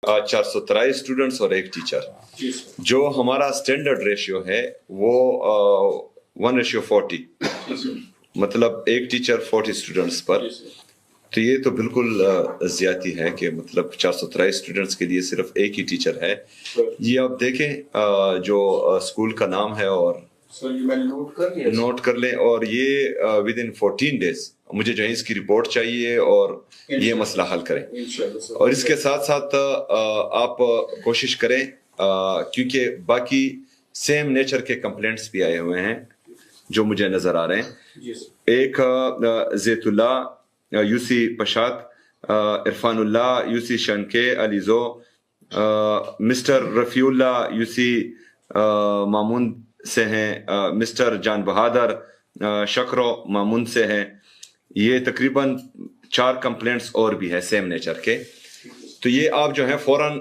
423 students और एक teacher. जो हमारा स्टैंडर्ड रेशियो है वो 1:40, मतलब एक टीचर 40 स्टूडेंट्स पर। तो ये तो बिल्कुल ज्यादती है कि मतलब 423 स्टूडेंट्स के लिए सिर्फ एक ही टीचर है। ये आप देखें जो स्कूल का नाम है और नोट कर लें, और ये विद इन 14 डेज मुझे जो है इसकी रिपोर्ट चाहिए और ये मसला हल करें। और इसके साथ साथ आप कोशिश करें, क्योंकि बाकी सेम नेचर के कंप्लेंट्स भी आए हुए हैं जो मुझे नजर आ रहे हैं। एक ज़ैतुल्ला यूसी पशात, इरफानुल्लाह यूसी शनके अलीजो, मिस्टर रफीउल्ला यूसी मामून से हैं, मिस्टर जान बहादुर शकरो मामून से हैं। ये तकरीबन 4 कंप्लेंट्स और भी है सेम नेचर के। तो ये आप जो है फौरन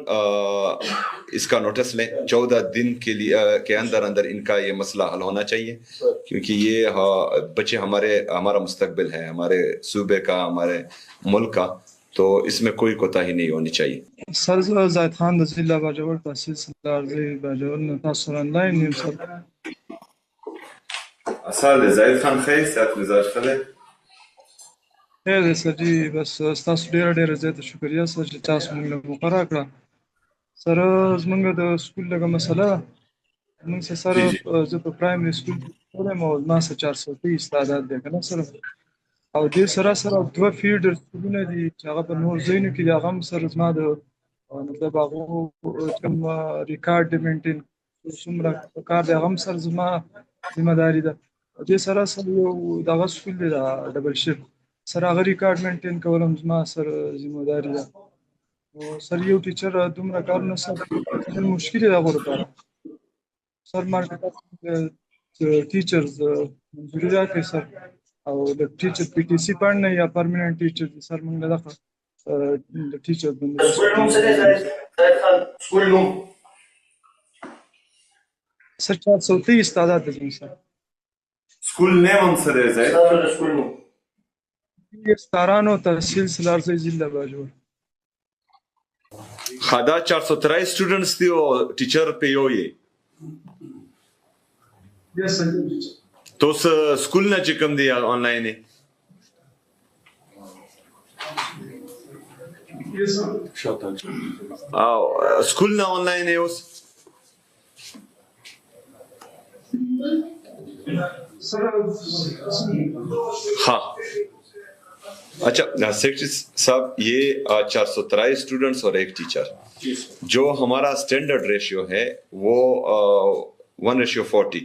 इसका नोटिस लें। 14 दिन के लिए के अंदर अंदर इनका ये मसला हल होना चाहिए, क्योंकि ये बच्चे हमारा मुस्तकबिल है, हमारे सूबे का, हमारे मुल्क का। तो इसमें कोई कोताही नहीं होनी चाहिए। सर जाहिद खान जिला बाजोर तहसील सरदार बाजोर नतासर online news sir Zahid Khan खैर साथ मिजाज खले خیر سر جی بس تاسو ډېر زیات شکریا سر چې تاسو موږ له مقرره کړه. سر زمونږ د سکول لږه مسله ده. موږ سر زه په پرایمري سکول کې یم او زما سره 423 تعداد دی که نه سر، او دې سره 2 فیډر سکولونه دي چې هغه په نور ځایونو کې دي. هغه هم سر زما د مطلب هغو کوم ریکارډ د مینټین څومره کار دی هغه هم سر زما ذمه داري ده. دې سره یو دغه سکول دی ډبل شیفټ سر، هغه ریکارډ مینټین کول هم زما سر ذمه داري ده. او سر یو ټیچر دومره کارونه سر مشکل دی هغو لپاره. سر مارکیټ ټیچرز منظوري راکړئ سر، او د ټیچر پی ټي سي پاڼه یا پرمننٹ ټیچر دي سر موږ له دغه د ټیچر سکول نوم څه دی زاهد خان؟ سکول نوم سر 423 تعداد دی زموږ سر. स्कूल नेम हम सर है سکول نوم ستارانو تحصیل سلارزی ضلع باجوړ. خدا 423 स्टूडेंट्स थी और टीचर पे यो ये यस सर. तो स्कूल ना चिकम दिया ऑनलाइन है। यस स्कूल ना ऑनलाइन है उस सर. हाँ अच्छा सेक्रेटरी साहब, ये 423 स्टूडेंट्स और एक टीचर। जो हमारा स्टैंडर्ड रेशियो है वो 1:40,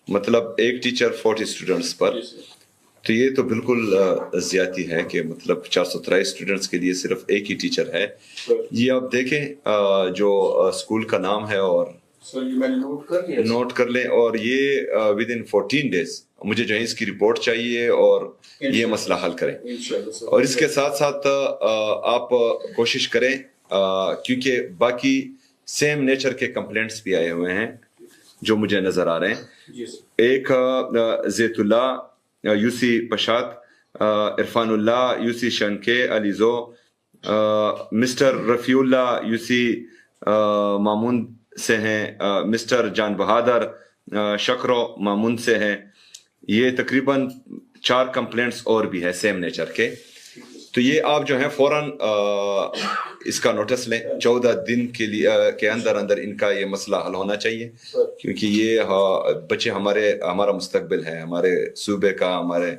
मतलब एक टीचर 40 स्टूडेंट्स पर। तो ये तो बिल्कुल ज्यादती है कि मतलब 423 स्टूडेंट्स के लिए सिर्फ एक ही टीचर है। ये आप देखें जो स्कूल का नाम है और नोट कर लें, और ये विद इन 14 डेज मुझे जो है इसकी रिपोर्ट चाहिए और ये मसला हल करें। और इसके साथ साथ आप कोशिश करें, क्योंकि बाकी सेम नेचर के कंप्लेंट्स भी आए हुए हैं जो मुझे नजर आ रहे हैं। एक ज़ैतुल्ला यूसी पशात, इरफानुल्लाह यूसी शनके अलीजो, मिस्टर रफीउल्ला यूसी मामून से हैं, मिस्टर जान बहादुर शकरो मामून से हैं। ये तकरीबन 4 कंप्लेंट्स और भी है सेम नेचर के। तो ये आप जो है फौरन इसका नोटिस लें। 14 दिन के लिए के अंदर अंदर इनका ये मसला हल होना चाहिए, क्योंकि ये बच्चे हमारा मुस्तकबिल है, हमारे सूबे का, हमारे